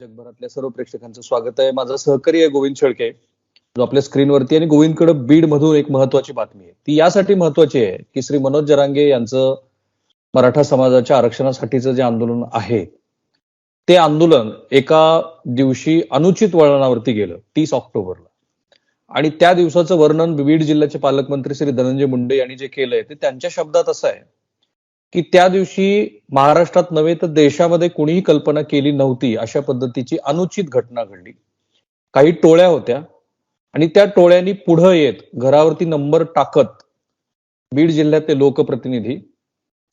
जगभरातल्या सर्व प्रेक्षकांचं स्वागत आहे. माझा सहकारी आहे गोविंद शेळके, जो आपल्या स्क्रीनवरती. आणि गोविंदकडे बीड मधून एक महत्वाची बातमी आहे. ती यासाठी महत्वाची आहे की श्री मनोज जरांगे यांचं मराठा समाजाच्या आरक्षणासाठीचं जे आंदोलन आहे, ते आंदोलन एका दिवशी अनुचित वळणावरती गेलं 30 ऑक्टोबरला. आणि त्या दिवसाचं वर्णन बीड जिल्ह्याचे पालकमंत्री श्री धनंजय मुंडे यांनी जे केलंय ते त्यांच्या शब्दात असं आहे की त्या दिवशी महाराष्ट्रात नव्हे तर देशामध्ये कुणीही कल्पना केली नव्हती अशा पद्धतीची अनुचित घटना घडली. काही टोळ्या होत्या आणि त्या टोळ्यांनी पुढे येत घरावरती नंबर टाकत बीड जिल्ह्यातले लोकप्रतिनिधी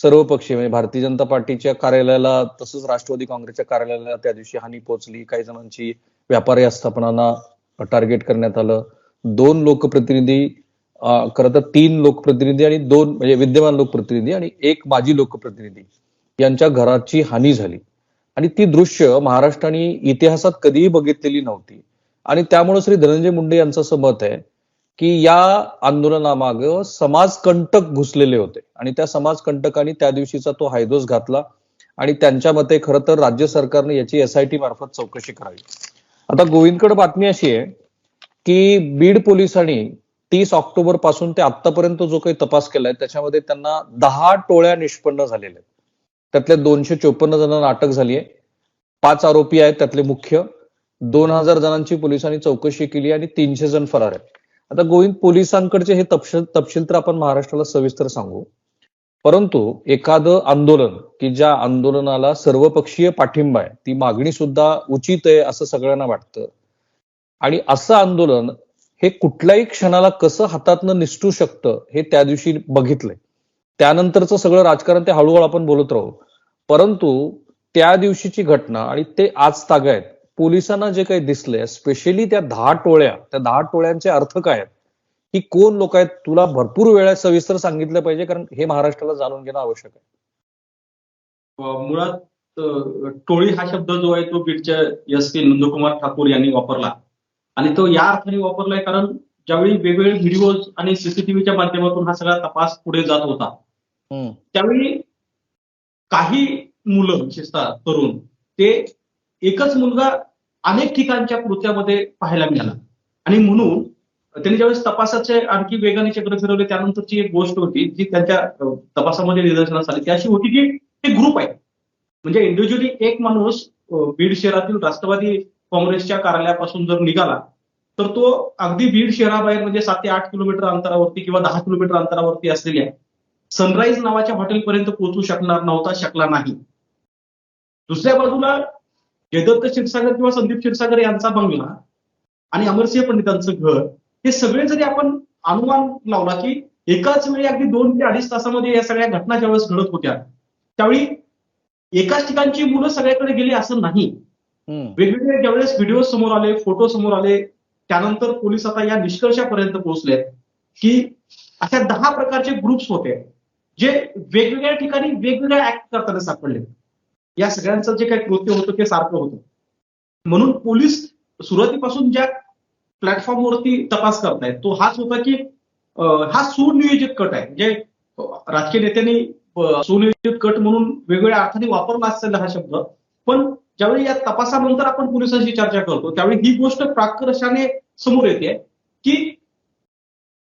सर्वपक्षीय म्हणजे भारतीय जनता पार्टीच्या कार्यालयाला तसंच राष्ट्रवादी काँग्रेसच्या कार्यालयाला त्या दिवशी हानी पोहोचली. काही जणांची व्यापारी आस्थापनांना टार्गेट करण्यात आलं. 2 लोकप्रतिनिधी, खरं तर 3 लोकप्रतिनिधी आणि 2 म्हणजे विद्यमान लोकप्रतिनिधी आणि 1 माजी लोकप्रतिनिधी यांच्या घराची हानी झाली. आणि ती दृश्य महाराष्ट्राने इतिहासात कधीही बघितलेली नव्हती. आणि त्यामुळे श्री धनंजय मुंडे यांचं असं मत आहे की या आंदोलनामागं समाजकंटक घुसलेले होते आणि त्या समाजकंटकांनी त्या दिवशीचा तो हायदोस घातला. आणि त्यांच्या मते खरं तर राज्य सरकारने याची SIT मार्फत चौकशी करावी. आता गोविंदकडे बातमी अशी आहे की बीड पोलिसांनी 30 ऑक्टोबर पासून ते आतापर्यंत जो काही तपास केलाय त्याच्यामध्ये त्यांना 10 टोळ्या निष्पन्न झालेल्या आहेत. त्यातल्या 254 जणांना अटक झाली आहे. 5 आरोपी आहेत त्यातले मुख्य. 2000 जणांची पोलिसांनी चौकशी केली आणि 300 जण फरार आहेत. आता गोविंद, पोलिसांकडचे हे तपशील तर आपण महाराष्ट्राला सविस्तर सांगू, परंतु एखादं आंदोलन की ज्या आंदोलनाला सर्वपक्षीय पाठिंबा आहे, ती मागणी सुद्धा उचित आहे असं सगळ्यांना वाटतं. आणि असं आंदोलन हे कुठल्याही क्षणाला कसं हातातनं निसटू शकतं हे त्या दिवशी बघितलंय. त्यानंतरचं सगळं राजकारण ते हळूहळू आपण बोलत राहू, परंतु त्या दिवशीची घटना आणि ते आज तागायत पोलिसांना जे काही दिसलंय, स्पेशली त्या 10 टोळ्या, त्या 10 टोळ्यांचे अर्थ काय आहेत, की कोण लोक आहेत, तुला भरपूर वेळा सविस्तर सांगितलं पाहिजे कारण हे महाराष्ट्राला जाणून घेणं आवश्यक आहे. मुळात टोळी हा शब्द जो आहे तो बीडच्या SP नंदकुमार ठाकूर यांनी वापरला आणि तो या अर्थाने वापरलाय कारण ज्यावेळी वेगवेगळे व्हिडिओज आणि CCTVच्या माध्यमातून हा सगळा तपास पुढे जात होता, त्यावेळी काही मुलं, विशेषतः तरुण, ते एकच मुलगा अनेक ठिकाणच्या कृत्यामध्ये पाहायला मिळाला. आणि म्हणून त्यांनी ज्यावेळेस तपासाचे आणखी वेगाने चक्र फिरवले त्यानंतरची एक गोष्ट होती जी त्यांच्या तपासामध्ये निदर्शनास आली, ती अशी होती की हे ग्रुप आहे. म्हणजे इंडिव्हिज्युअली एक माणूस बीड शहरातील राष्ट्रवादी काँग्रेसच्या कार्यालयापासून जर निघाला तर तो अगदी बीड शहराबाहेर म्हणजे 7 ते 8 किलोमीटर अंतरावरती किंवा 10 किलोमीटर अंतरावरती असलेल्या सनराईज नावाच्या हॉटेलपर्यंत पोहोचू शकला नाही. दुसऱ्या बाजूला जयदत्त क्षीरसागर किंवा संदीप क्षीरसागर यांचा बंगला आणि अमरसिंह पंडितांचं घर, हे सगळे जरी आपण अनुमान लावला की एकाच वेळी अगदी 2 ते 2.5 तासामध्ये या सगळ्या घटना ज्यावेळेस घडत होत्या त्यावेळी एकाच ठिकाणची मुलं सगळ्याकडे गेली असं नाही. वेगवेगळे ज्यावेळेस व्हिडिओ समोर आले, फोटो समोर आले, त्यानंतर पोलीस आता या निष्कर्षापर्यंत पोहोचले की अशा 10 प्रकारचे ग्रुप्स होते जे वेगवेगळ्या ठिकाणी वेगवेगळ्या ऍक्ट करताना सापडले. या सगळ्यांचं जे काही कृत्य होतं ते सारखं होतं. म्हणून पोलीस सुरुवातीपासून ज्या प्लॅटफॉर्मवरती तपास करतायत तो हाच होता की हा सुनियोजित कट आहे. जे राजकीय नेत्यांनी सुनियोजित कट म्हणून वेगवेगळ्या अर्थाने वापरला असेल हा शब्द, पण ज्यावेळी या तपासानंतर आपण पोलिसांशी चर्चा करतो त्यावेळी ही गोष्ट प्राकर्षाने समोर येते की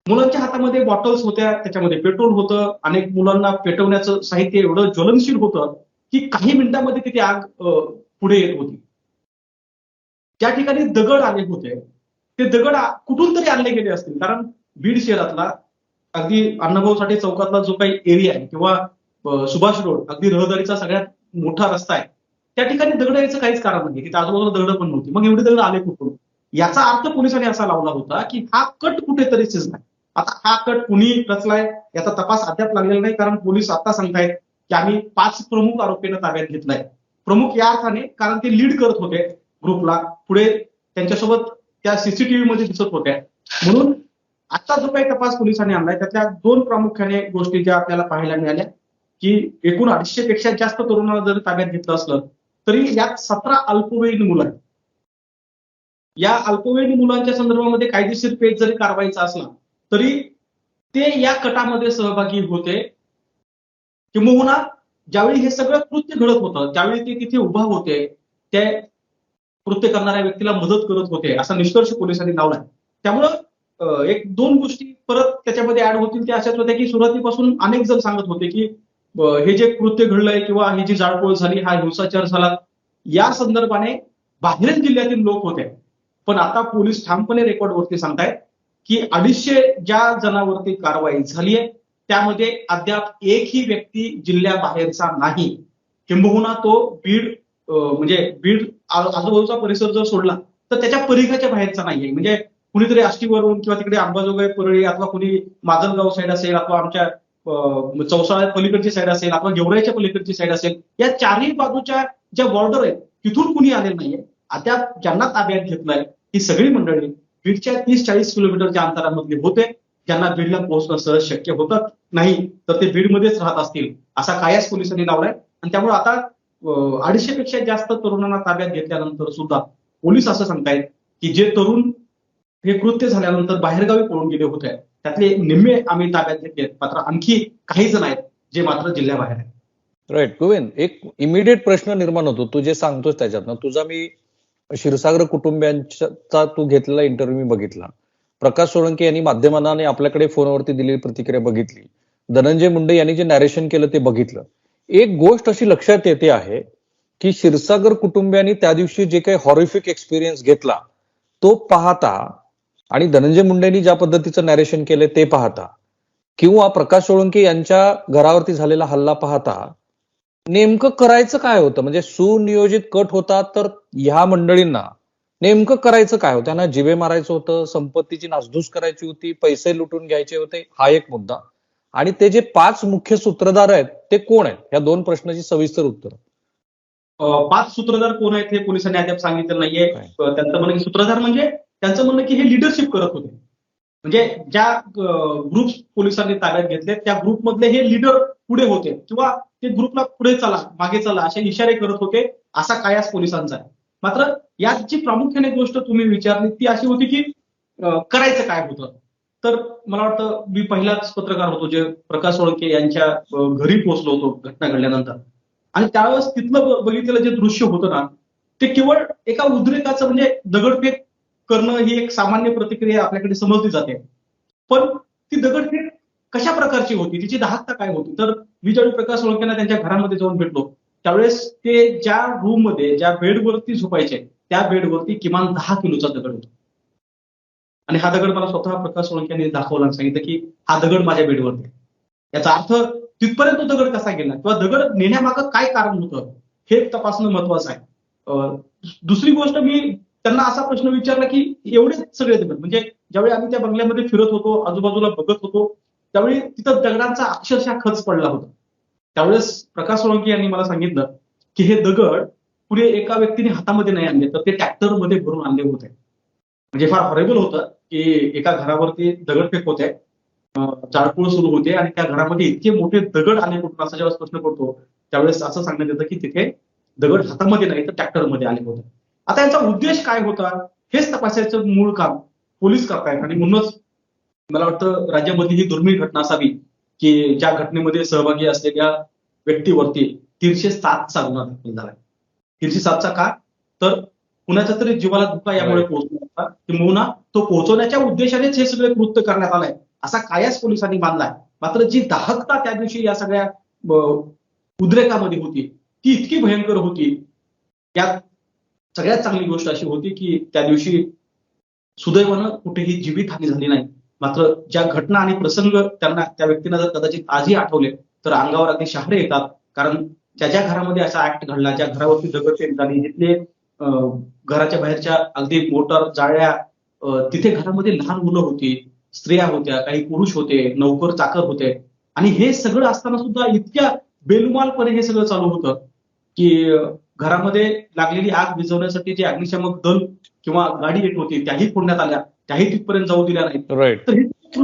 मुलांच्या हातामध्ये बॉटल्स होत्या, त्याच्यामध्ये पेट्रोल होतं, अनेक मुलांना पेटवण्याचं साहित्य एवढं ज्वलनशील होतं की काही मिनिटांमध्ये तिथे आग पुढे येत होती. ज्या ठिकाणी दगड आले होते ते दगड कुठून तरी आणले गेले असतील, कारण बीड शहरातला अगदी अण्णाभाऊ साठे चौकातला जो काही एरिया आहे किंवा सुभाष रोड, अगदी रहदारीचा सगळ्यात मोठा रस्ता आहे, त्या ठिकाणी दगड यायचं काहीच कारण नाही. तिथे आजूबाजूला दगड पण नव्हती. मग एवढे दगड आले कुठून? याचा अर्थ पोलिसांनी असा लावला होता की हा कट कुठेतरी शिजलाय. आता हा कट कुणी रचलाय याचा तपास अद्याप लागलेला नाही, कारण पोलीस आता सांगतायत की आम्ही 5 प्रमुख आरोपींना ताब्यात घेतलाय. प्रमुख या अर्थाने कारण ते लीड करत होते ग्रुपला, पुढे त्यांच्यासोबत त्या CCTV मध्ये दिसत होत्या. म्हणून आता जो काही तपास पोलिसांनी आणलाय त्यातल्या 2 प्रामुख्याने गोष्टी ज्या आपल्याला पाहायला मिळाल्या की एकूण 250 पेक्षा जास्त तरुणांना जर ताब्यात घेतलं असलं तरी यात 17 अल्पवयीन मुलं आहेत. या अल्पवयीन मुलांच्या संदर्भामध्ये कायदेशीर पेच जरी कारवाईचा असला तरी ते या कटामध्ये सहभागी होते. किंबहुना ज्यावेळी हे सगळं कृत्य घडत होतं त्यावेळी ते तिथे उभा होते, ते कृत्य करणाऱ्या व्यक्तीला मदत करत होते असा निष्कर्ष पोलिसांनी लावलाय. त्यामुळं एक दोन गोष्टी परत त्याच्यामध्ये ऍड होतील त्या अशाच होत्या की सुरुवातीपासून अनेक जण सांगत होते की हे जे कृत्य घडलंय किंवा ही जी जाळपोळ झाली, हा हिंसाचार झाला, या संदर्भाने बाहेरील जिल्ह्यातील लोक होते. पण आता पोलीस ठामपणे रेकॉर्डवरती सांगतायत की 250 ज्या जणांवरती कारवाई झाली आहे त्यामध्ये अद्याप एकही व्यक्ती जिल्ह्याबाहेरचा नाही. किंबहुना तो बीड म्हणजे बीड आजूबाजूचा परिसर जर सोडला तर त्याच्या परिघाच्या बाहेरचा नाहीये. म्हणजे कुणीतरी आष्टीवरून किंवा तिकडे अंबाजोगाई परळी अथवा कुणी माजलगाव साईड असेल अथवा आमच्या चौसाळ्या पलीकडची साईड असेल अथवा गेवराईच्या पलीकडची साईड असेल, या चारही बाजूच्या ज्या बॉर्डर आहेत तिथून कुणी आलेलं नाहीये. अद्याप ज्यांना ताब्यात घेतलंय ही सगळी मंडळी बीडच्या 30-40 किलोमीटरच्या अंतरामधले होते, ज्यांना बीडला पोहोचणं सहज शक्य होतं नाही तर ते बीडमध्येच राहत असतील असा कायास पोलिसांनी लावलाय. आणि त्यामुळे आता 250 पेक्षा जास्त तरुणांना ताब्यात घेतल्यानंतर सुद्धा पोलीस असं सांगतायत की जे तरुण हे कृत्य झाल्यानंतर बाहेरगावी पळून गेले होते त्यातले निम्मे आम्ही ताब्यात घेतले, मात्र आणखी काही जण आहेत जे मात्र जिल्ह्याबाहेर आहेत. राईट गोविंद, एक इमिडिएट प्रश्न निर्माण होतो तू जे सांगतोस त्याच्यातनं. तुझा मी क्षीरसागर कुटुंबियांचा तू घेतलेला इंटरव्ह्यू मी बघितला. प्रकाश सोळंके यांनी माध्यमांना आपल्याकडे फोनवरती दिलेली प्रतिक्रिया बघितली. धनंजय मुंडे यांनी जे नॅरेशन केलं ते बघितलं. एक गोष्ट अशी लक्षात येते आहे की क्षीरसागर कुटुंबियांनी त्या दिवशी जे काही हॉरिफिक एक्सपिरियन्स घेतला तो पाहता आणि धनंजय मुंडेंनी ज्या पद्धतीचं नॅरेशन केलं ते पाहता किंवा प्रकाश सोळंके यांच्या घरावरती झालेला हल्ला पाहता नेमकं करायचं काय होतं? म्हणजे सुनियोजित कट होता तर ह्या मंडळींना नेमकं करायचं काय होतं? त्यांना जिवे मारायचं होतं, संपत्तीची नासधूस करायची होती, पैसे लुटून घ्यायचे होते, हा एक मुद्दा. आणि ते जे 5 मुख्य सूत्रधार आहेत ते कोण आहेत? या 2 प्रश्नाची सविस्तर उत्तर. 5 सूत्रधार कोण आहेत हे पोलिसांनी अद्याप सांगितलं नाहीये. काय? त्यांचं म्हणणं की सूत्रधार म्हणजे त्यांचं म्हणणं की हे लिडरशिप करत होते. म्हणजे ज्या ग्रुप पोलिसांनी ताब्यात घेतले त्या ग्रुपमधले हे लीडर पुढे होते किंवा ते ग्रुपला पुढे चला मागे चला असे इशारे करत होते असा कायास पोलिसांचा आहे. मात्र यात जी प्रामुख्याने गोष्ट तुम्ही विचारली ती अशी होती की करायचं काय होतं. तर मला वाटतं मी पहिलाच पत्रकार होतो जे प्रकाश सोळंके यांच्या घरी पोहोचलो होतो घटना घडल्यानंतर. आणि त्यावेळेस तिथलं बघितलेलं जे दृश्य होतं ना ते केवळ एका उद्रेकाचं म्हणजे दगडफेक करणं ही एक सामान्य प्रतिक्रिया आपल्याकडे समजली जाते. पण ती दगडफेक कशा प्रकारची होती, तिची दाहकता काय होती? तर मी ज्यावेळी प्रकाश सोळंकेंना त्यांच्या घरामध्ये जाऊन भेटलो त्यावेळेस ते ज्या रूम मध्ये ज्या बेडवरती झोपायचे त्या बेडवरती किमान 10 किलोचा दगड होता. आणि हा दगड मला स्वतः प्रकाश सोळंके यांनी दाखवला आणि सांगितलं की हा दगड माझ्या बेडवरती आहे. याचा अर्थ तिथपर्यंत तो दगड कसा गेला किंवा दगड नेण्यामागं काय कारण होतं हे तपासणं महत्वाचं आहे. दुसरी गोष्ट मी त्यांना असा प्रश्न विचारला की एवढे सगळे दगड म्हणजे ज्यावेळी आम्ही त्या बंगल्यामध्ये फिरत होतो आजूबाजूला बघत होतो त्यावेळी तिथं दगडांचा अक्षरशः खच पडला होता. त्यावेळेस प्रकाश सोळंके यांनी मला सांगितलं की हे दगड पुढे एका व्यक्तीने हातामध्ये नाही आणले तर ते ट्रॅक्टरमध्ये भरून आणले होते. म्हणजे फार हॉरेबल होतं की एका घरावरती दगडफेक होते, जाळपोळ सुरू होते आणि त्या घरामध्ये इतके मोठे दगड आले कुठून असा जेव्हा प्रश्न पडतो त्यावेळेस असं सांगण्यात येतं की तिथे दगड हातामध्ये नाही तर ट्रॅक्टरमध्ये आले होते. आता यांचा उद्देश काय होता हेच तपासायचं मूळ काम पोलीस करतायत. आणि म्हणूनच मला वाटतं राज्यामध्ये ही दुर्मिळ घटना असावी की ज्या घटनेमध्ये सहभागी असलेल्या व्यक्तीवरती 307चा गुन्हा दाखल झालाय. 307चा का? तर कुणाच्या तरी जीवाला धोका यामुळे पोहोचला होता किंवा तो पोहोचवण्याच्या उद्देशानेच हे सगळे कृत्य करण्यात आलंय असा कायास पोलिसांनी बांधलाय. मात्र जी दाहकता त्या दिवशी या सगळ्या उद्रेकामध्ये होती ती इतकी भयंकर होती. यात सगळ्यात चांगली गोष्ट अशी होती की त्या दिवशी सुदैवानं कुठेही जीवितहानी झाली नाही. मात्र ज्या घटना आणि प्रसंग त्यांना त्या व्यक्तींना जर कदाचित आजही आठवले तर अंगावर अगदी शहारे येतात. कारण ज्या घरामध्ये असा ऍक्ट घडला, ज्या घरावरती दगडफेक झाली, जिथले घराच्या बाहेरच्या अगदी मोटर जाळ्या, तिथे घरामध्ये लहान मुलं होती, स्त्रिया होत्या, काही पुरुष होते, नोकर चाकर होते आणि हे सगळं असताना सुद्धा इतक्या बेलुमालपणे हे सगळं चालू होतं की घरामध्ये लागलेली आग विझवण्यासाठी जे अग्निशामक दल किंवा गाडी येत होती त्याही फोडण्यात आल्या, त्याही तिथपर्यंत जाऊ दिल्या नाहीत. राईट.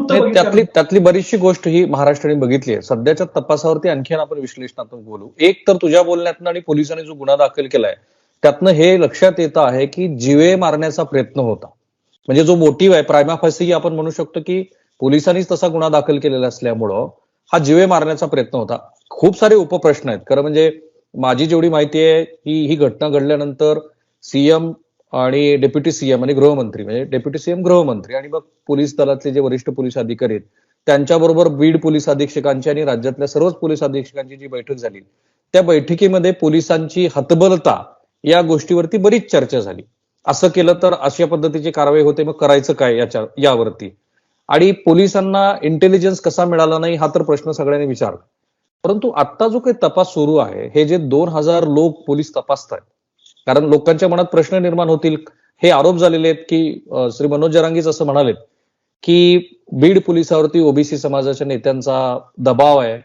तर त्यातली बरीचशी गोष्ट ही महाराष्ट्राने बघितली आहे. सध्याच्या तपासावरती आणखीन आपण विश्लेषणात्मक बोलू. एक तर तुझ्या बोलण्यातनं आणि पोलिसांनी जो गुन्हा दाखल केलाय त्यातनं हे लक्षात येतं आहे की जीवे मारण्याचा प्रयत्न होता. म्हणजे जो मोटिव्ह आहे प्रायमा फासी आपण म्हणू शकतो की पोलिसांनीच तसा गुन्हा दाखल केलेला असल्यामुळं हा जीवे मारण्याचा प्रयत्न होता. खूप सारे उपप्रश्न आहेत. खरं म्हणजे माझी जेवढी माहिती आहे की ही घटना घडल्यानंतर सीएम आणि डेप्युटी सीएम आणि गृहमंत्री, म्हणजे डेप्युटी सीएम गृहमंत्री आणि मग पोलीस दलातले जे वरिष्ठ पोलीस अधिकारी आहेत त्यांच्याबरोबर बीड पोलीस अधीक्षकांची आणि राज्यातल्या सर्वच पोलीस अधीक्षकांची जी बैठक झाली, त्या बैठकीमध्ये पोलिसांची हतबलता या गोष्टीवरती बरीच चर्चा झाली. असं केलं तर अशा पद्धतीची कारवाई होते, मग करायचं काय यावरती. आणि पोलिसांना इंटेलिजन्स कसा मिळाला नाही हा तर प्रश्न सगळ्यांनी विचारला. परंतु आता जो काही तपास सुरू आहे, हे जे 2000 लोक पोलीस तपासतात, कारण लोकांच्या मनात प्रश्न निर्माण होतील. हे आरोप झालेले आहेत की श्री मनोज जरांगेच असं म्हणालेत की बीड पोलिसावरती ओबीसी समाजाच्या नेत्यांचा दबाव आहे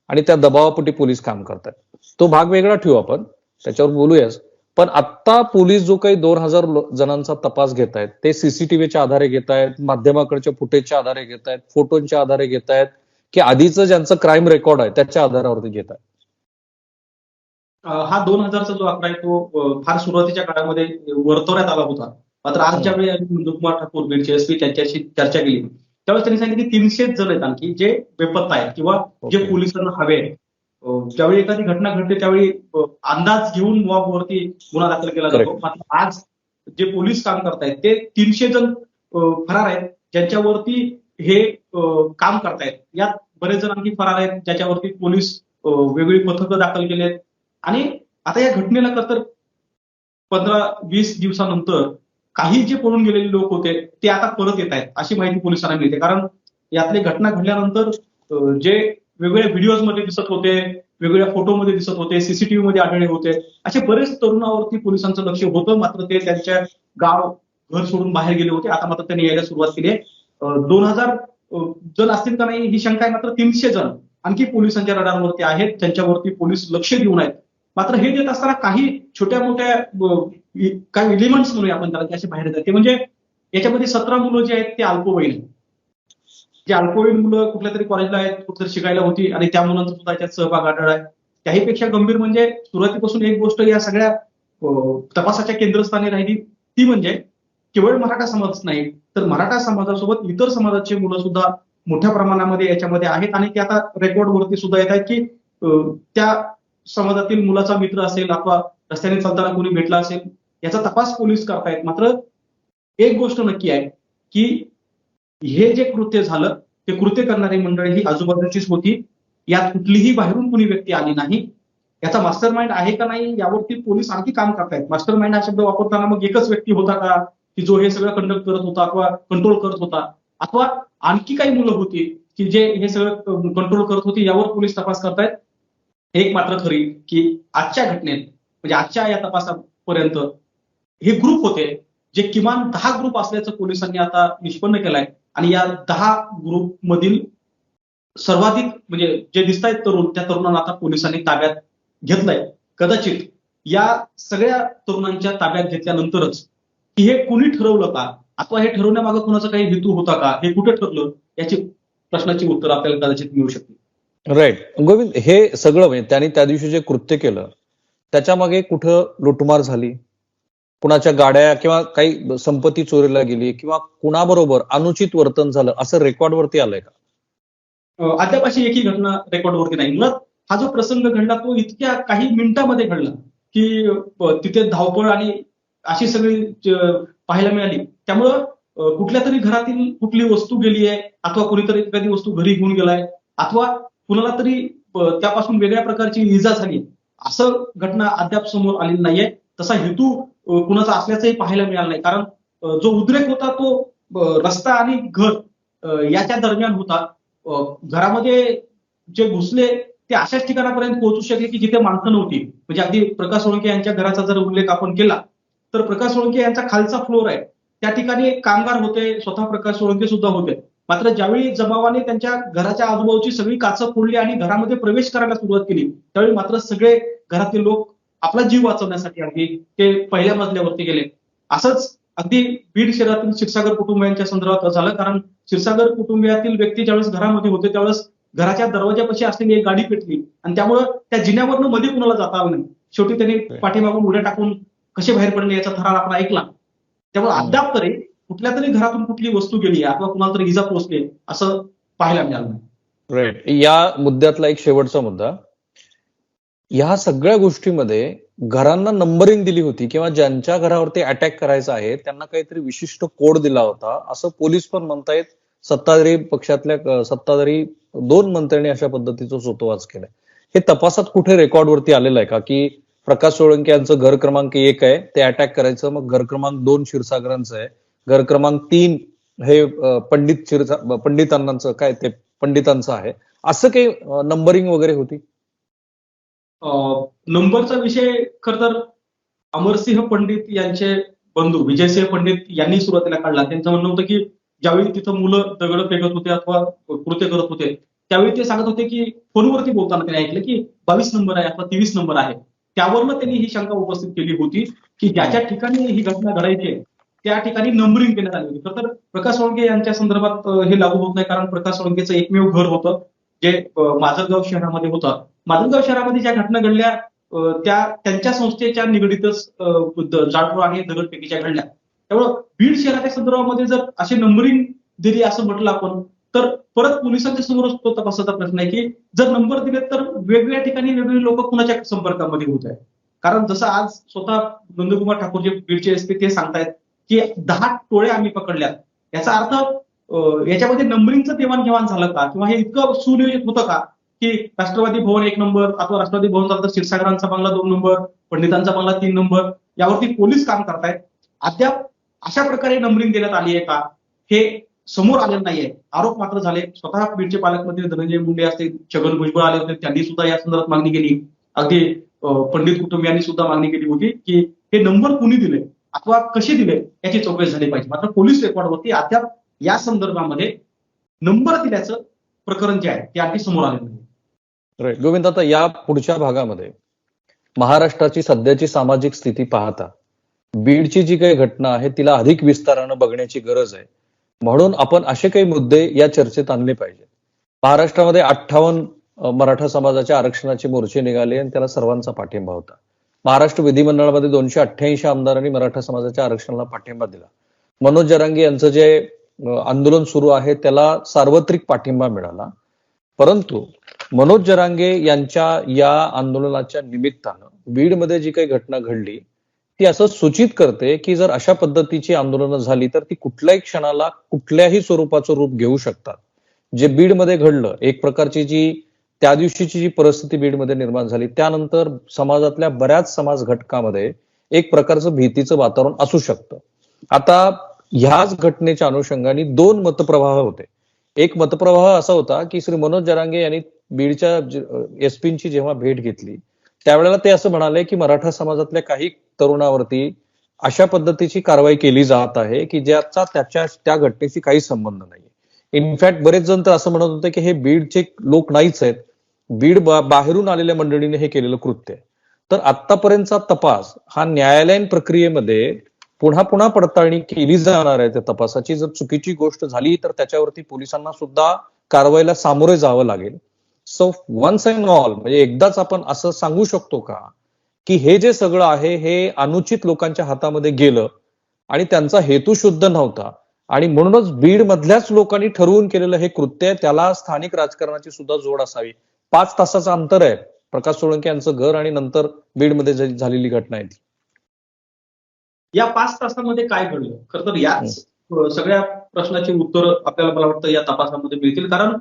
आणि त्या दबावापोटी पोलीस काम करतात. तो भाग वेगळा ठेवू आपण, त्याच्यावर बोलूयाच. पण आता पोलीस जो काही 2000 जणांचा तपास घेत आहेत ते सीसीटीव्हीच्या आधारे घेत आहेत, माध्यमाकडच्या फुटेजच्या आधारे घेत आहेत, फोटोंच्या आधारे घेत आहेत, की आधीचं ज्यांचं क्राईम रेकॉर्ड आहे त्याच्या आधारावरती घेत आहेत. हा 2000चा जो आकडा आहे तो फार सुरुवातीच्या काळामध्ये वर्तवण्यात आला होता. मात्र आज ज्यावेळी आम्ही नंदकुमार ठाकूर बीडचे एसपी त्यांच्याशी चर्चा केली त्यावेळेस त्यांनी सांगितलं की 300 जण आहेत आणखी जे बेपत्ता आहेत किंवा जे पोलिसांना हवे आहेत. ज्यावेळी एखादी घटना घडते त्यावेळी अंदाज घेऊन मॉबवरती गुन्हा दाखल केला जातो. मात्र आज जे पोलीस काम करतायत ते 300 जण फरार आहेत ज्यांच्यावरती हे काम करतायत. यात बरेच जण आणखी फरार आहेत ज्याच्यावरती पोलीस वेगळी पथकं दाखल केली आहेत. आणि आता या घटनेला तर 15-20 दिवसानंतर काही जे पळून गेलेले लोक होते ते आता परत येत आहेत अशी माहिती पोलिसांना मिळते. कारण यातली घटना घडल्यानंतर जे वेगवेगळ्या व्हिडिओजमध्ये दिसत होते, वेगवेगळ्या फोटोमध्ये दिसत होते, सीसीटीव्ही मध्ये आढळले होते, असे बरेच तरुणावरती पोलिसांचं लक्ष होतं. मात्र ते त्यांच्या गाव घर सोडून बाहेर गेले होते. आता मात्र त्यांनी यायला सुरुवात केली आहे. 2000 जण असतील का नाही ही शंका आहे. मात्र 300 जण आणखी पोलिसांच्या रडारवरती आहेत त्यांच्यावरती पोलीस लक्ष देऊन आहेत. मात्र हे देत असताना काही छोट्या मोठ्या काही एलिमेंट्स म्हणूया आपण त्याला असे बाहेर येतात. ते म्हणजे याच्यामध्ये 17 मुलं जे आहेत ते अल्पवयीन आहेत. जे अल्पवयीन मुलं कुठल्या तरी कॉलेजला आहेत, कुठेतरी शिकायला होती आणि त्या मुलांचा सुद्धा याच्यात सहभाग आढळला आहे. त्याहीपेक्षा गंभीर म्हणजे सुरुवातीपासून एक गोष्ट या सगळ्या तपासाच्या केंद्रस्थानी राहिली ती म्हणजे केवळ मराठा समाजच नाही तर मराठा समाजासोबत इतर समाजाचे मुलं सुद्धा मोठ्या प्रमाणामध्ये याच्यामध्ये आहेत आणि ते आता रेकॉर्डवरती सुद्धा येत आहेत की त्या समाजातील मुलाचा मित्र असेल अथवा रस्त्याने चालताना कोणी भेटला असेल याचा तपास पोलीस करतायत. मात्र एक गोष्ट नक्की आहे की हे जे कृत्य झालं ते कृत्य करणारी मंडळी ही आजूबाजूचीच होती. यात कुठलीही बाहेरून कुणी व्यक्ती आली नाही. याचा मास्टर माइंड आहे का नाही यावरती पोलीस आणखी काम करतायत. मास्टर माइंड हा शब्द वापरताना मग एकच व्यक्ती होता का की जो हे सगळं कंडक्ट करत होता अथवा कंट्रोल करत होता अथवा आणखी काही मुलं होती की जे हे सगळं कंट्रोल करत होती यावर पोलीस तपास करतायत. एक मात्र खरी की आजच्या घटनेत म्हणजे आजच्या या तपासापर्यंत हे ग्रुप होते जे किमान 10 ग्रुप असल्याचं पोलिसांनी आता निष्पन्न केलंय आणि या 10 ग्रुप मधील सर्वाधिक म्हणजे जे दिसत आहेत तरुण त्या तरुणांना आता पोलिसांनी ताब्यात घेतलंय. कदाचित या सगळ्या तरुणांच्या ताब्यात घेतल्यानंतरच की हे कुणी ठरवलं का अथवा हे ठरवण्यामागे कुणाचा काही हेतू होता का हे कुठे ठरलं याची प्रश्नाची उत्तर आपल्याला कदाचित मिळू शकते. राईट. गोविंद, हे सगळं म्हणजे त्यांनी त्या दिवशी जे कृत्य केलं त्याच्या मागे कुठं लुटमार झाली, कुणाच्या गाड्या किंवा काही संपत्ती चोरीला गेली किंवा कुणाबरोबर अनुचित वर्तन झालं असं रेकॉर्डवरती आलंय का? अद्याप अशी एकही घटना रेकॉर्डवरती नाही. मुळात हा जो प्रसंग घडला तो इतक्या काही मिनिटांमध्ये घडला की तिथे धावपळ आणि अशी सगळी पाहायला मिळाली. त्यामुळं कुठल्या तरी घरातील कुठली वस्तू गेली आहे अथवा कुणीतरी एखादी वस्तू घरी घेऊन गेलाय अथवा कुणाला तरी त्यापासून वेगळ्या प्रकारची इजा झाली असं घटना अद्याप समोर आलेली नाहीये. तसा हेतू कुणाचा असल्याचंही पाहायला मिळालं नाही. कारण जो उद्रेक होता तो रस्ता आणि घर याच्या दरम्यान होता. घरामध्ये जे घुसले ते अशाच ठिकाणापर्यंत पोहोचू शकले की जिथे माणसं नव्हती. म्हणजे अगदी प्रकाश सोळंके यांच्या घराचा जर उल्लेख आपण केला तर प्रकाश सोळंके यांचा खालचा फ्लोर आहे त्या ठिकाणी कामगार होते, स्वतः प्रकाश सोळंके सुद्धा होते. मात्र ज्यावेळी जमावाने त्यांच्या घराच्या आजूबाजूची सगळी काचं फोडली आणि घरामध्ये प्रवेश करायला सुरुवात केली त्यावेळी मात्र सगळे घरातील लोक आपला जीव वाचवण्यासाठी अगदी ते पहिल्या मजल्यावरती गेले. असंच अगदी बीड शहरातील क्षीरसागर कुटुंबियांच्या संदर्भात झालं. कारण क्षीरसागर कुटुंबियातील व्यक्ती ज्यावेळेस घरामध्ये होते त्यावेळेस घराच्या दरवाजापाशी असलेली एक गाडी पेटली आणि त्यामुळं त्या जिन्यावरनं मध्ये कुणाला जाता आलं नाही. शेवटी त्यांनी पाठीमागून उड्या टाकून कसे बाहेर पडले याचा थरार आपण ऐकला. त्यामुळे अद्याप तरी कुठल्या तरी घरातून कुठली वस्तू गेली अथवा कुणाला तरी इजा पोहोचली असं पाहायला मिळालं नाही. राईट. या मुद्द्यातला एक शेवटचा मुद्दा, ह्या सगळ्या गोष्टीमध्ये घरांना नंबरिंग दिली होती किंवा ज्यांच्या घरावरती अटॅक करायचा आहे त्यांना काहीतरी विशिष्ट कोड दिला होता असं पोलीस पण म्हणतायत. सत्ताधारी पक्षातल्या सत्ताधारी 2 मंत्र्यांनी अशा पद्धतीचं सूतोवाच केलाय. हे तपासात कुठे रेकॉर्डवरती आलेलं आहे का की प्रकाश सोळंके यांचं घर क्रमांक 1 आहे ते अटॅक करायचं, मग घर क्रमांक 2 क्षीरसागरांचं आहे, घर क्रमांक 3 हे पंडितांचं काय ते पंडितांचं आहे, असं काही नंबरिंग वगैरे होती? नंबरचा विषय खरं तर अमरसिंह पंडित यांचे बंधू विजयसिंह पंडित यांनी सुरुवातीला काढला. त्यांचं म्हणणं होतं की ज्यावेळी तिथं मुलं दगड फेकत होते अथवा कृत्य करत होते त्यावेळी ते सांगत होते की फोनवरती बोलताना त्यांनी ऐकलं की 22 नंबर आहे अथवा 23 नंबर आहे. त्यावरनं त्यांनी ही शंका उपस्थित केली होती की ज्याच्या ठिकाणी ही घटना घडायची आहे त्या ठिकाणी नंबरिंग करण्यात आली होती. तर प्रकाश सोळंके यांच्या संदर्भात हे लागू होत नाही, कारण प्रकाश सोळंकेचं एकमेव घर होतं जे माजलगाव शहरामध्ये होतं. माजलगाव शहरामध्ये ज्या घटना घडल्या त्या त्यांच्या संस्थेच्या निगडीतच जाळपोळ आणि दगडफेकीच्या घडल्या. त्यामुळं बीड शहराच्या संदर्भामध्ये जर असे नंबरिंग दिली असं म्हटलं आपण तर परत पोलिसांच्या समोरच तो तपासाचा प्रश्न आहे की जर नंबर दिले तर वेगवेगळ्या ठिकाणी वेगवेगळे लोक कुणाच्या संपर्कामध्ये होत आहेत. कारण जसं आज स्वतः नंदकुमार ठाकूर जे बीडचे एसपी ते सांगतायत की 10 टोळे आम्ही पकडल्यात. याचा अर्थ याच्यामध्ये नंबरिंगचं देवाणघेवाण झालं का किंवा हे इतकं सुनियोजित होतं का की राष्ट्रवादी भवन 1 नंबर अथवा राष्ट्रवादी भवन झालं तर क्षीरसागरांचा बंगला 2 नंबर, पंडितांचा बंगला 3 नंबर यावरती पोलीस काम करतायत. अद्याप अशा प्रकारे नंबरिंग देण्यात आली आहे का हे समोर आलेलं नाहीये. आरोप मात्र झाले. स्वतः बीडचे पालकमंत्री धनंजय मुंडे असतील, छगन भुजबळ आले होते, त्यांनी सुद्धा या संदर्भात मागणी केली. अगदी पंडित कुटुंबियांनी सुद्धा मागणी केली होती की हे नंबर कुणी दिले अथवा कसे दिले याची चौकशी झाली पाहिजे. मात्र पोलीस रेकॉर्डवरती अद्याप या संदर्भामध्ये नंबर दिल्याचं प्रकरण जे आहे ते आणखी समोर आलेलं नाही. राईट. गोविंद, आता या पुढच्या भागामध्ये महाराष्ट्राची सध्याची सामाजिक स्थिती पाहता बीडची जी काही घटना आहे तिला अधिक विस्तारानं बघण्याची गरज आहे. म्हणून आपण असे काही मुद्दे या चर्चेत आणले पाहिजे. महाराष्ट्रामध्ये 58 मराठा समाजाच्या आरक्षणाचे मोर्चे निघाले आणि त्याला सर्वांचा पाठिंबा होता. महाराष्ट्र विधिमंडळामध्ये 288 आमदारांनी मराठा समाजाच्या आरक्षणाला पाठिंबा दिला. मनोज जरांगे यांचं जे आंदोलन सुरू आहे त्याला सार्वत्रिक पाठिंबा मिळाला. परंतु मनोज जरांगे यांच्या या आंदोलनाच्या निमित्तानं बीडमध्ये जी काही घटना घडली ती असं सूचित करते की जर अशा पद्धतीची आंदोलनं झाली तर ती कुठल्याही क्षणाला कुठल्याही स्वरूपाचं रूप घेऊ शकतात. जे बीडमध्ये घडलं, एक प्रकारची जी त्या दिवशीची जी परिस्थिती बीडमध्ये निर्माण झाली त्यानंतर समाजातल्या बऱ्याच समाज घटकामध्ये एक प्रकारचं भीतीचं वातावरण असू शकतं. आता ह्याच घटनेच्या अनुषंगाने 2 मतप्रवाह होते. एक मतप्रवाह असा होता की श्री मनोज जरांगे यांनी बीडच्या एसपींची जेव्हा भेट घेतली त्यावेळेला ते असं म्हणाले की मराठा समाजातल्या काही तरुणावरती अशा पद्धतीची कारवाई केली जात आहे की ज्याचा त्या घटनेशी काही संबंध नाही. इनफॅक्ट बरेच जण तर असं म्हणत होते की हे बीडचे लोक नाहीच आहेत, बीड बाहेरून आलेल्या मंडळीने हे केलेलं कृत्य आहे. तर आतापर्यंतचा तपास हा न्यायालयीन प्रक्रियेमध्ये पुन्हा पुन्हा पडताळणी केली जाणार आहे. त्या तपासाची जर चुकीची गोष्ट झाली तर त्याच्यावरती पोलिसांना सुद्धा कारवाईला सामोरे जावं लागेल. सो वन्स अँड ऑल म्हणजे एकदाच आपण असं सांगू शकतो का की हे जे सगळं आहे हे अनुचित लोकांच्या हातामध्ये गेलं आणि त्यांचा हेतू शुद्ध नव्हता आणि म्हणूनच बीड मधल्याच लोकांनी ठरवून केलेलं हे कृत्य आहे, त्याला स्थानिक राजकारणाची सुद्धा जोड असावी. 5 तासाचं अंतर आहे प्रकाश सोळंके यांचं घर आणि नंतर बीडमध्ये झालेली घटना आहे ती. या 5 तासामध्ये काय घडलं खरं तर याच सगळ्या प्रश्नाची उत्तर आपल्याला मला वाटतं या तपासामध्ये मिळतील. कारण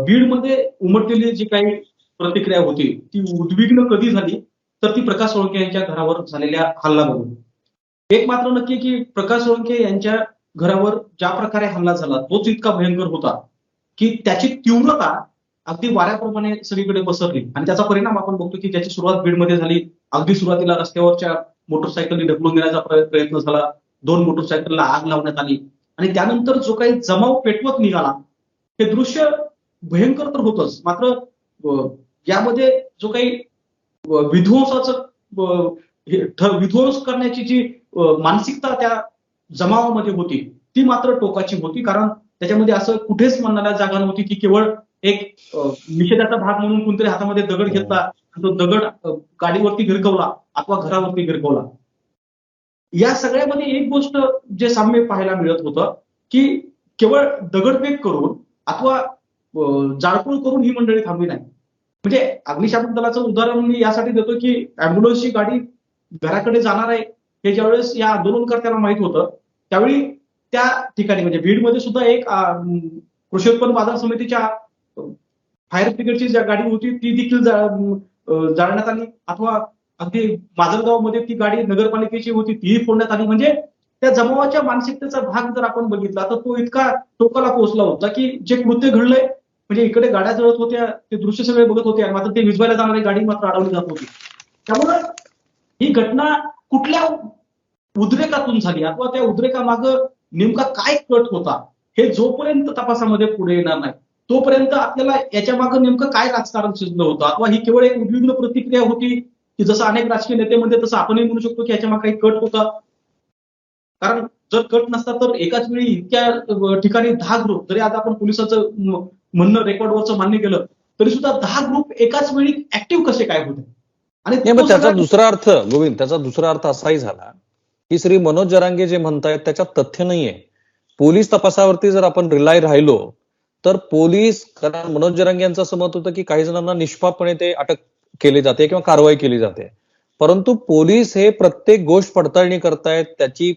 बीडमध्ये उमटलेली जी काही प्रतिक्रिया होती ती उद्विग्न कधी झाली तर ती प्रकाश सोळंके यांच्या घरावर झालेल्या हल्ला बघून. एक मात्र नक्की की प्रकाश सोळंके यांच्या घरावर ज्या प्रकारे हल्ला झाला तोच इतका भयंकर होता की त्याची तीव्रता अगदी वाऱ्याप्रमाणे सगळीकडे पसरली आणि त्याचा परिणाम आपण बघतो की ज्याची सुरुवात बीडमध्ये झाली. अगदी सुरुवातीला रस्त्यावरच्या मोटरसायकलनी ढकलून देण्याचा प्रयत्न झाला, 2 मोटरसायकलला आग लावण्यात आली आणि त्यानंतर जो काही जमाव पेटवत निघाला हे दृश्य भयंकर तर होतच. मात्र यामध्ये जो काही विध्वंस करण्याची जी मानसिकता त्या जमावामध्ये होती ती मात्र टोकाची होती. कारण त्याच्यामध्ये असं कुठेच म्हणण्याला जागा नव्हती की केवळ एक निषेधाचा भाग म्हणून कोणतरी हातामध्ये दगड घेतला आणि तो दगड गाडीवरती भिरकवला अथवा घरावरती भिरकवला. या सगळ्यामध्ये एक गोष्ट जे साम्य पाहायला मिळत होतं की केवळ दगडफेक करून अथवा जाळपोळ करून ही मंडळी थांबली नाही, म्हणजे अग्निशामक दलाचं उदाहरण मी यासाठी देतो की अँब्युलन्सची गाडी घराकडे जाणार आहे हे ज्यावेळेस या आंदोलनकर्त्यांना माहित होतं त्यावेळी त्या ठिकाणी म्हणजे बीडमध्ये सुद्धा एक कृषी उत्पन्न बाजार समितीच्या फायर ब्रिगेडची ज्या गाडी होती ती देखील जाळण्यात आली अथवा अगदी माजलगावमध्ये ती गाडी नगरपालिकेची होती तीही फोडण्यात आली. म्हणजे त्या जमावाच्या मानसिकतेचा भाग जर आपण बघितला तर तो इतका टोकाला पोहोचला होता की जे कृत्य घडलंय म्हणजे इकडे गाड्या जळत होत्या ते दृश्य सगळे बघत होते आणि मात्र ते विजवायला जाणारी गाडी मात्र अडवली जात होती. त्यामुळं ही घटना कुठल्या उद्रेकातून झाली अथवा त्या उद्रेकामागं नेमका काय कट होता हे जोपर्यंत तपासामध्ये पुढे येणार नाही तोपर्यंत आपल्याला याच्या मागं नेमकं काय राजकारण शिजलं होतं अथवा ही केवळ एक उद्विग्न प्रतिक्रिया होती की जसं अनेक राजकीय नेते म्हणते तसं आपणही म्हणू शकतो की याच्या मागे काही कट होता. कारण जर कट नसता तर एकाच वेळी इतक्या ठिकाणी 10 ग्रुप जरी आता आपण पोलिसांचं म्हणणं रेकॉर्डवरचं मान्य केलं तरी सुद्धा 10 ग्रुप एकाच वेळी ऍक्टिव्ह कसे काय होते आणि नाही, मग त्याचा दुसरा अर्थ गोविंद, त्याचा दुसरा अर्थ असाही झाला की श्री मनोज जरांगे जे म्हणतायत त्याच्यात तथ्य नाहीये. पोलीस तपासावरती जर आपण रिलाय राहिलो तर पोलीस, कारण मनोज जरांगे यांचं असं मत होतं की काही जणांना निष्पापपणे ते अटक केली जाते किंवा कारवाई केली जाते, परंतु पोलीस हे प्रत्येक गोष्ट पडताळणी करतायत, त्याची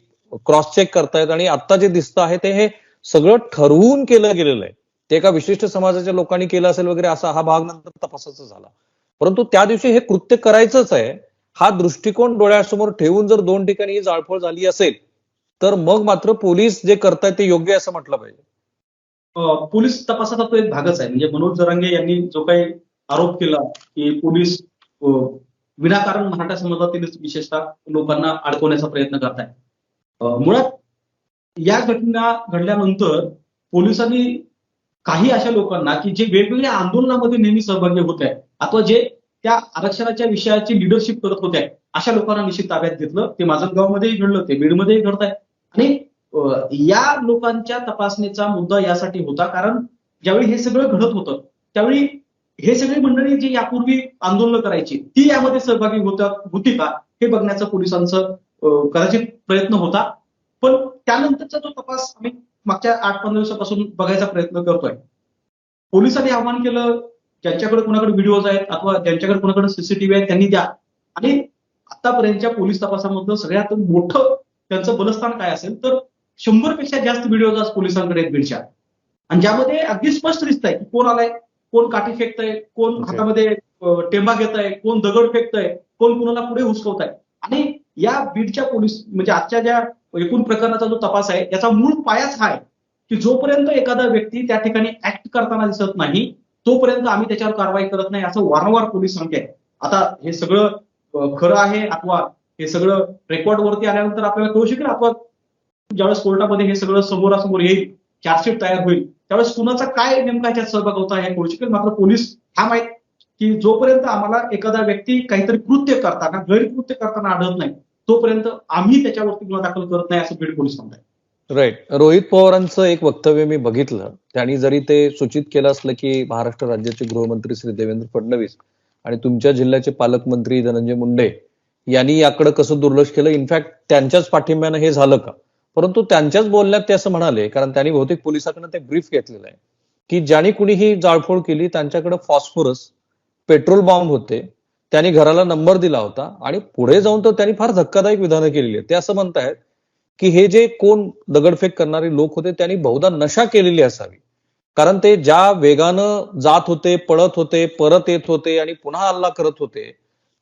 क्रॉस चेक करतायत आणि आता जे दिसतं आहे ते हे सगळं ठरवून केलं गेलेलं आहे. ते एका विशिष्ट समाजाच्या लोकांनी केलं असेल वगैरे असा हा भाग नंतर तपासाचा झाला, परंतु त्या दिवशी हे कृत्य करायचंच आहे हा दृष्टिकोन डोळ्यासमोर ठेवून जर 2 ठिकाणी ही जाळपोळ झाली असेल तर मग मात्र पोलीस जे करतायत ते योग्य आहे असं म्हटलं पाहिजे. पोलीस तपासाचा तो एक भागच आहे. म्हणजे मनोज जरांगे यांनी जो काही आरोप केला की पोलीस विनाकारण मराठा समाजातील विशेषतः लोकांना अडकवण्याचा प्रयत्न करतायत. मुळात या घटना घडल्यानंतर पोलिसांनी काही अशा लोकांना की जे वेगवेगळ्या आंदोलनामध्ये नेहमी सहभागी होत आहेत अथवा जे त्या आरक्षणाच्या विषयाची लिडरशिप करत होते अशा लोकांना निश्चित ताब्यात घेतलं. ते माजलगावमध्येही घडलं, ते बीडमध्येही घडत आहे आणि या लोकांच्या तपासणीचा मुद्दा यासाठी होता कारण ज्यावेळी हे सगळं घडत होतं त्यावेळी हे सगळी मंडळी जी यापूर्वी आंदोलन करायची ती यामध्ये सहभागी होती का हे बघण्याचा पोलिसांचं कदाचित प्रयत्न होता. पण त्यानंतरचा जो तपास आम्ही मागच्या 8-15 दिवसापासून बघायचा प्रयत्न करतोय. पोलिसांनी आव्हान केलं ज्यांच्याकडे कोणाकडे व्हिडिओज आहेत अथवा ज्यांच्याकडे कोणाकडे सीसीटीव्ही आहेत त्यांनी द्या आणि आतापर्यंतच्या पोलीस तपासामधलं सगळ्यात मोठं त्यांचं बलस्थान काय असेल तर 100 पेक्षा जास्त व्हिडिओज आज पोलिसांकडे आहेत बीडच्या आणि ज्यामध्ये अगदी स्पष्ट दिसत आहे की कोण आलाय, कोण काठी फेकतंय, कोण हातामध्ये टेंबा घेत आहे, कोण दगड फेकतंय, कोण कुणाला पुढे हुसकवत आहे. आणि या बीडच्या पोलीस म्हणजे आजच्या ज्या एकूण प्रकरणाचा जो तपास आहे याचा मूळ पायाच हा आहे की जोपर्यंत एखादा व्यक्ती त्या ठिकाणी ऍक्ट करताना दिसत नाही तोपर्यंत आम्ही त्याच्यावर कारवाई करत नाही असं वारंवार पोलीस सांगतायत. आता हे सगळं खरं आहे अथवा हे सगळं रेकॉर्डवरती आल्यानंतर आपल्याला कळू शकेल अथवा ज्यावेळेस कोर्टामध्ये हे सगळं समोरासमोर येईल, चार्जशीट तयार होईल त्यावेळेस कुणाचा काय नेमका याच्यात सहभाग होता हे कळू शकेल. मात्र पोलीस ठाम आहेत की जोपर्यंत आम्हाला एखादा व्यक्ती काहीतरी कृत्य करताना गैरकृत्य करताना आढळत नाही तोपर्यंत आम्ही त्याच्यावरती गुन्हा दाखल करत नाही असं बीड पोलीस म्हणतात. राईट. रोहित पवारांचं एक वक्तव्य मी बघितलं. त्यांनी जरी ते सूचित केलं असलं की महाराष्ट्र राज्याचे गृहमंत्री श्री देवेंद्र फडणवीस आणि तुमच्या जिल्ह्याचे पालकमंत्री धनंजय मुंडे यांनी याकडे कसं दुर्लक्ष केलं, इनफॅक्ट त्यांच्याच पाठिंब्यानं हे झालं का, परंतु त्यांच्याच बोलण्यात ते असं म्हणाले, कारण त्यांनी बहुतेक पोलिसांकडून ते ब्रीफ घेतलेलं आहे की ज्यांनी कुणी ही जाळपोळ केली त्यांच्याकडे फॉस्फरस, पेट्रोल बॉम्ब होते, त्यांनी घराला नंबर दिला होता आणि पुढे जाऊन तर त्यांनी फार धक्कादायक विधानं केलेली आहेत. ते असं म्हणतायत की हे जे कोण दगडफेक करणारे लोक होते त्यांनी बहुधा नशा केलेली असावी, कारण ते ज्या वेगानं जात होते, पळत होते, परत येत होते आणि पुन्हा हल्ला करत होते,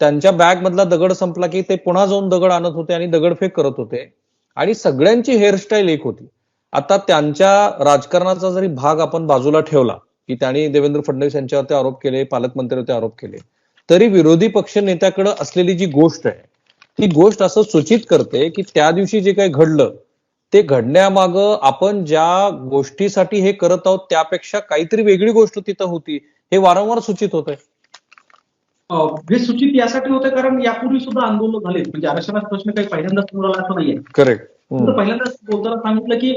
त्यांच्या बॅग मधला दगड संपला की ते पुन्हा जाऊन दगड आणत होते आणि दगडफेक करत होते आणि सगळ्यांची हेअरस्टाईल एक होती. आता त्यांच्या राजकारणाचा जरी भाग आपण बाजूला ठेवला की त्यांनी देवेंद्र फडणवीस यांच्यावरती आरोप केले, पालकमंत्र्यांवरती आरोप केले, तरी विरोधी पक्ष नेत्याकडे असलेली जी गोष्ट आहे ती गोष्ट असं सूचित करते की त्या दिवशी जे काही घडलं ते घडण्यामागं आपण ज्या गोष्टीसाठी हे करत आहोत त्यापेक्षा काहीतरी वेगळी गोष्ट तिथं होती हे वारंवार सूचित होत आहे. हे सूचित यासाठी होतं कारण यापूर्वी सुद्धा आंदोलन झाले म्हणजे आरक्षणाचा प्रश्न काही पहिल्यांदाच समोर आला असं नाहीये. करेक्ट. पहिल्यांदाच बोलताना सांगितलं की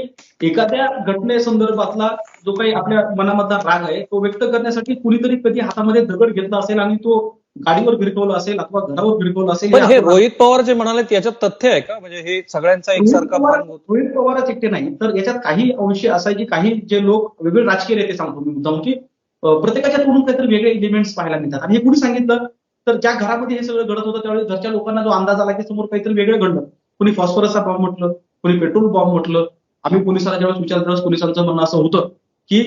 एखाद्या घटनेसंदर्भातला जो काही आपल्या मनामधला राग आहे तो व्यक्त करण्यासाठी कुणीतरी कधी हातामध्ये दगड घेतला असेल आणि तो गाडीवर भिरकवला असेल अथवा घरावर भिरकवला असेल. पण हे रोहित पवार जे म्हणाले त्याच्यात तथ्य आहे का, म्हणजे हे सगळ्यांचा एकसारखा भाग होतो? रोहित पवारच एकटे नाही तर याच्यात काही अंशी असायची काही जे लोक वेगवेगळे राजकीय नेते सांगतो मी मुद्दाम की प्रत्येकाच्या तोंडून काहीतरी वेगळे एलिमेंट्स पाहायला मिळतात. आणि हे कुणी सांगितलं, तर ज्या घरामध्ये हे सगळं घडत होतं त्यावेळेस घरच्या लोकांना जो अंदाज आला की समोर काहीतरी वेगळं घडलं. कुणी फॉस्फरसचा बॉम्ब म्हटलं, कुणी पेट्रोल बॉम्ब म्हटलं. आम्ही पोलिसांना ज्यावेळेस विचारलं त्यावेळेस पोलिसांचं म्हणणं असं होतं की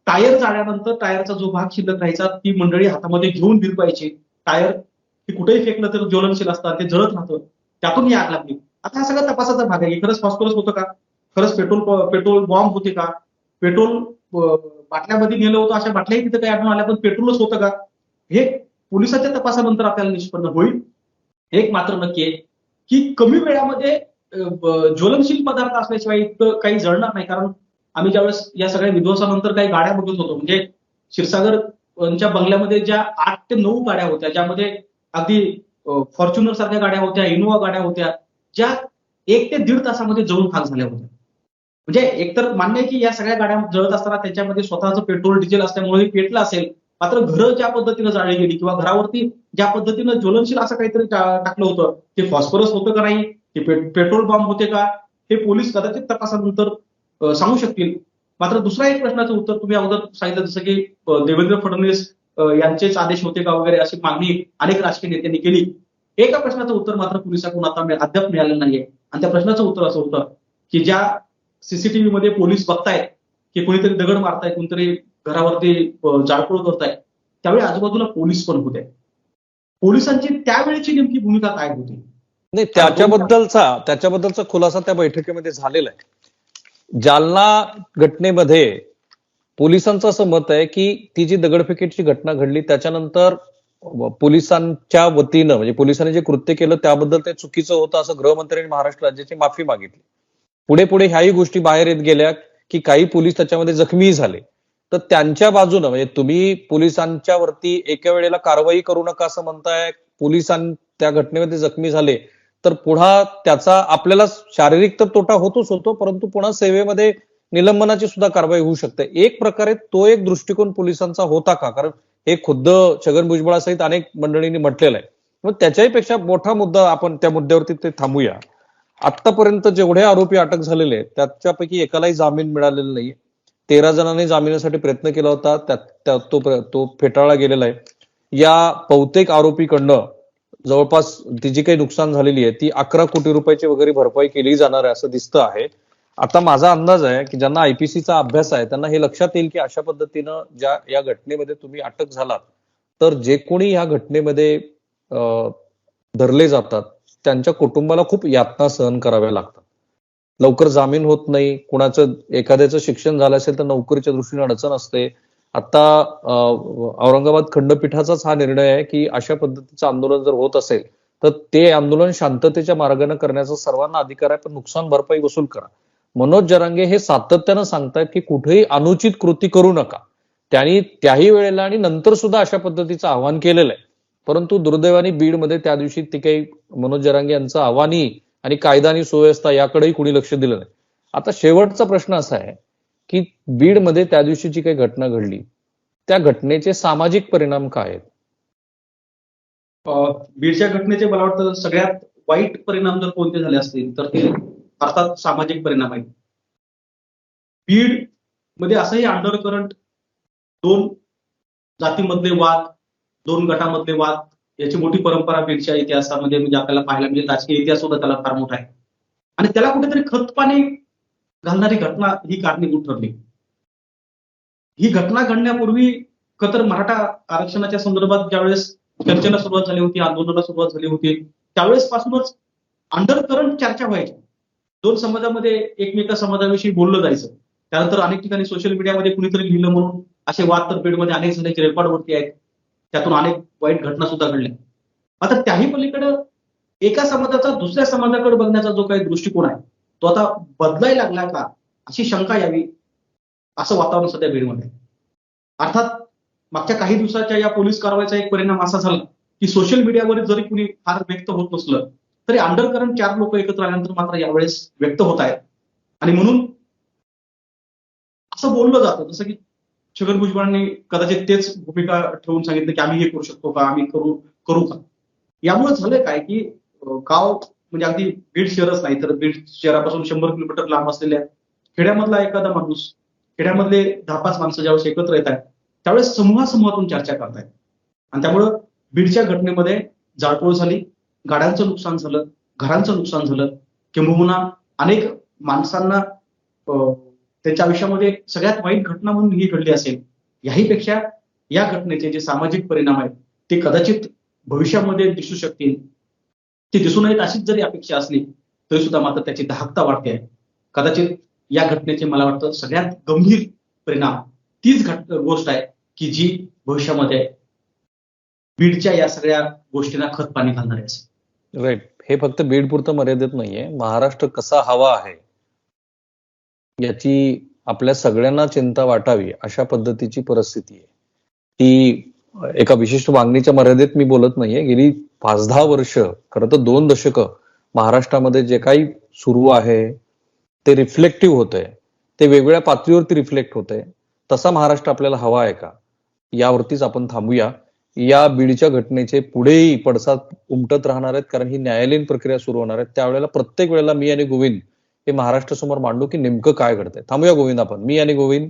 टायर जाळल्यानंतर टायरचा जो भाग शिल्लक राहायचा ती मंडळी हातामध्ये घेऊन फिरवायची. टायर हे कुठेही फेकलं तर ज्वलनशील असतात, ते जळत राहतं. त्यातून ही आग लागली. आता हा सगळा तपासाचा भाग आहे. खरंच फॉस्फरस होतं का? खरंच पेट्रोल बॉम्ब होते का? पेट्रोल बाटल्यामध्ये नेलं होतं, अशा बाटल्याही तिथे काही आढळून आल्या, पण पेट्रोलच होतं का? हे पोलिसांच्या तपासानंतर आपल्याला निष्पन्न होईल. एक मात्र नक्की आहे की कमी वेळामध्ये ज्वलनशील पदार्थ असल्याशिवाय इतकं काही जळणार नाही. कारण आम्ही ज्यावेळेस या सगळ्या विध्वंसानंतर काही गाड्या बघत होतो, म्हणजे क्षीरसागरच्या बंगल्यामध्ये ज्या 8 ते 9 गाड्या होत्या, ज्यामध्ये अगदी फॉर्च्युनर सारख्या गाड्या होत्या, इनोव्हा गाड्या होत्या, ज्या 1 ते 1.5 तासामध्ये जळून खाक झाल्या होत्या. म्हणजे एकतर मान्य आहे की या सगळ्या गाड्या जळत असताना त्यांच्यामध्ये स्वतःचं पेट्रोल, डिझेल असल्यामुळे पेटलं असेल. मात्र घरं ज्या पद्धतीनं जाळली गेली किंवा घरावरती ज्या पद्धतीनं ज्वलनशील असं काहीतरी टाकलं होतं, ते फॉस्फरस होतं का नाही, ते पेट्रोल बॉम्ब होते का, हे पोलीस कदाचित तपासानंतर सांगू शकतील. मात्र दुसरा एक प्रश्नाचं उत्तर तुम्ही अगोदर सांगितलं, जसं की देवेंद्र फडणवीस यांचेच आदेश होते का वगैरे अशी मागणी अनेक राजकीय नेत्यांनी केली. एका प्रश्नाचं उत्तर मात्र पोलिसांकडून अद्याप मिळालं नाहीये. आणि त्या प्रश्नाचं उत्तर असं होतं की ज्या सीसीटीव्ही मध्ये पोलीस बघतायत की कोणीतरी दगड मारताय, कोणीतरी घरावरती जाळपोळ करताय, त्यावेळी आजूबाजूला पोलीस पण होते. पोलिसांची त्यावेळेची नेमकी भूमिका काय होती? नाही, त्याच्याबद्दलचा खुलासा त्या बैठकीमध्ये झालेला आहे. जालना घटनेमध्ये पोलिसांचं असं मत आहे की ती जी दगडफेकीची घटना घडली त्याच्यानंतर पोलिसांच्या वतीनं, म्हणजे पोलिसांनी जे कृत्य केलं त्याबद्दल ते चुकीचं होतं असं गृहमंत्र्यांनी महाराष्ट्र राज्याची माफी मागितली. पुढे पुढे ह्याही गोष्टी बाहेर येत गेल्या की काही पोलीस त्याच्यामध्ये जखमी झाले. तर त्यांच्या बाजूनं, म्हणजे तुम्ही पोलिसांच्या वरती एका वेळेला कारवाई करू नका असं म्हणताय, पोलिसां त्या घटनेमध्ये जखमी झाले तर पुन्हा त्याचा आपल्याला शारीरिक तर तोटा होतोच होतो, परंतु पुन्हा सेवेमध्ये निलंबनाची सुद्धा कारवाई होऊ शकते. एक प्रकारे तो एक दृष्टिकोन पोलिसांचा होता का? कारण हे खुद्द छगन भुजबळासहित अनेक मंडळींनी म्हटलेलं आहे. मग त्याच्याही पेक्षा मोठा मुद्दा, आपण त्या मुद्द्यावरती ते थांबूया. आतापर्यंत जेवढे आरोपी अटक झालेले आहेत त्याच्यापैकी एकालाही जामीन मिळालेला नाहीये. 13 जणांनी जामिनासाठी प्रयत्न केला होता, तो फेटाळला गेलेला आहे. या बहुतेक आरोपीकडनं जवळपास ती जी काही नुकसान झालेली आहे ती 11 कोटी रुपयाची वगैरे भरपाई केली जाणार आहे असं दिसतं आहे. आता माझा अंदाज आहे की ज्यांना आयपीसीचा अभ्यास आहे त्यांना हे लक्षात येईल की अशा पद्धतीनं या घटनेमध्ये तुम्ही अटक झालात तर जे कोणी या घटनेमध्ये धरले जातात त्यांच्या कुटुंबाला खूप यातना सहन कराव्या लागतात. लवकर जामीन होत नाही, कुणाचं एखाद्याचं शिक्षण झालं असेल तर नोकरीच्या दृष्टीने अडचण असते. आता औरंगाबाद खंडपीठाचाच हा निर्णय आहे की अशा पद्धतीचं आंदोलन जर होत असेल तर ते आंदोलन शांततेच्या मार्गाने करण्याचा सर्वांना अधिकार आहे, पण नुकसान भरपाई वसूल करा. मनोज जरांगे हे सातत्यानं सांगतायत की कुठेही अनुचित कृती करू नका. त्यांनी त्याही वेळेला आणि नंतर सुद्धा अशा पद्धतीचं आव्हान केलेलं आहे. परंतु दुर्दैवाने बीडमध्ये त्या दिवशी ती काही मनोज जरांगे यांचं आव्हानही आणि कायदा आणि सुव्यवस्था याकडेही कुणी लक्ष दिलं नाही. आता शेवटचा प्रश्न असा आहे की बीडमध्ये त्या दिवशी जी काही घटना घडली त्या घटनेचे सामाजिक परिणाम काय आहेत? बीडच्या घटनेचे मला वाटतं सगळ्यात वाईट परिणाम जर कोणते झाले असतील तर ते अर्थात सामाजिक परिणाम आहेत. बीड मध्ये असंही अंडर करंट, 2 जातीमधले वाद, 2 गटामधले वाद, याची मोठी परंपरा बीडच्या इतिहासामध्ये म्हणजे आपल्याला पाहायला मिळेल. राजकीय इतिहास सुद्धा त्याला फार मोठा आहे. आणि त्याला कुठेतरी खतपाणी घालणारी घटना ही कारणीभूत ठरली. ही घटना घडण्यापूर्वी खतर मराठा आरक्षणाच्या संदर्भात ज्यावेळेस चर्चेला सुरुवात झाली होती, आंदोलनाला सुरुवात झाली होती, त्यावेळेस पासूनच अंडर करंट चर्चा व्हायच्या. 2 समाजामध्ये एकमेका समाजाविषयी बोललं जायचं. त्यानंतर अनेक ठिकाणी सोशल मीडियामध्ये कुणीतरी लिहिलं म्हणून असे वाद तर बीडमध्ये अनेक झाल्याचे रेकॉर्डवरती आहेत. त्यातून अनेक वाईट घटना सुद्धा घडल्या. आता त्याही पलीकडे एका समाजाचा दुसऱ्या समाजाकडे बघण्याचा जो काही दृष्टिकोन आहे तो आता बदलायला लागलाय का, अशी शंका यावी, असं वातावरण सध्या बीडमध्ये. अर्थात मागच्या काही दिवसाच्या या पोलीस कारवाईचा एक परिणाम असा झाला की सोशल मीडियावर जरी कुणी फार व्यक्त होत नसलं तरी अंडर करंट 4 लोक एकत्र आल्यानंतर मात्र यावेळेस व्यक्त होत आहेत. आणि म्हणून असं बोललं जातं जसं की छगन भुजबळांनी कदाचित तेच भूमिका ठेवून सांगितलं की आम्ही हे करू शकतो का, आम्ही करू का. यामुळे झालंय काय की गाव म्हणजे अगदी बीड शहरच नाही तर बीड शहरापासून 100 किलोमीटर लांब असलेल्या खेड्यामधला एखादा माणूस, खेड्यामधले 10-5 माणसं ज्यावेळेस एकत्र येत आहेत त्यावेळेस समूहातून चर्चा करतायत. आणि त्यामुळं बीडच्या घटनेमध्ये जाळपोळ झाली, गाड्यांचं नुकसान झालं, घरांचं नुकसान झालं, किंबहुना अनेक माणसांना त्यांच्या आयुष्यामध्ये सगळ्यात वाईट घटना म्हणून ही घडली असेल. याहीपेक्षा या घटनेचे जे सामाजिक परिणाम आहेत ते कदाचित भविष्यामध्ये दिसू शकतील. ते दिसू नयेत अशीच जरी अपेक्षा असली तरी सुद्धा मात्र त्याची दाहकता वाढते आहे. कदाचित या घटनेचे मला वाटतं सगळ्यात गंभीर परिणाम तीच गोष्ट आहे की जी भविष्यामध्ये बीडच्या या सगळ्या गोष्टींना खत पाणी घालणारी असेल. राईट. हे फक्त बीड पुरतं मर्यादित नाहीये. महाराष्ट्र कसा हवा आहे याची आपल्या सगळ्यांना चिंता वाटावी अशा पद्धतीची परिस्थिती आहे. ती एका विशिष्ट मागणीच्या मर्यादेत मी बोलत नाहीये. गेली 5-10 वर्ष, खरं तर 2 दशकं महाराष्ट्रामध्ये जे काही सुरू आहे ते रिफ्लेक्टिव्ह होतंय, ते वेगवेगळ्या पातळीवरती रिफ्लेक्ट होतंय. तसा महाराष्ट्र आपल्याला हवा आहे का, यावरतीच आपण थांबूया. या बीडच्या घटनेचे पुढेही पडसाद उमटत राहणार आहेत, कारण ही न्यायालयीन प्रक्रिया सुरू होणार आहे. त्यावेळेला प्रत्येक वेळेला मी आणि गोविंद हे महाराष्ट्रासमोर मांडू की नेमकं काय घडतंय. थांबूया गोविंद आपण. मी आणि गोविंद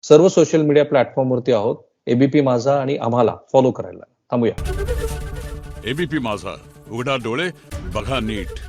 सर्व सोशल मीडिया प्लॅटफॉर्मवरती आहोत. एबीपी माझा आणि आम्हाला फॉलो करायला थांबूया. एबीपी माझा, उघडा डोळे बघा नीट.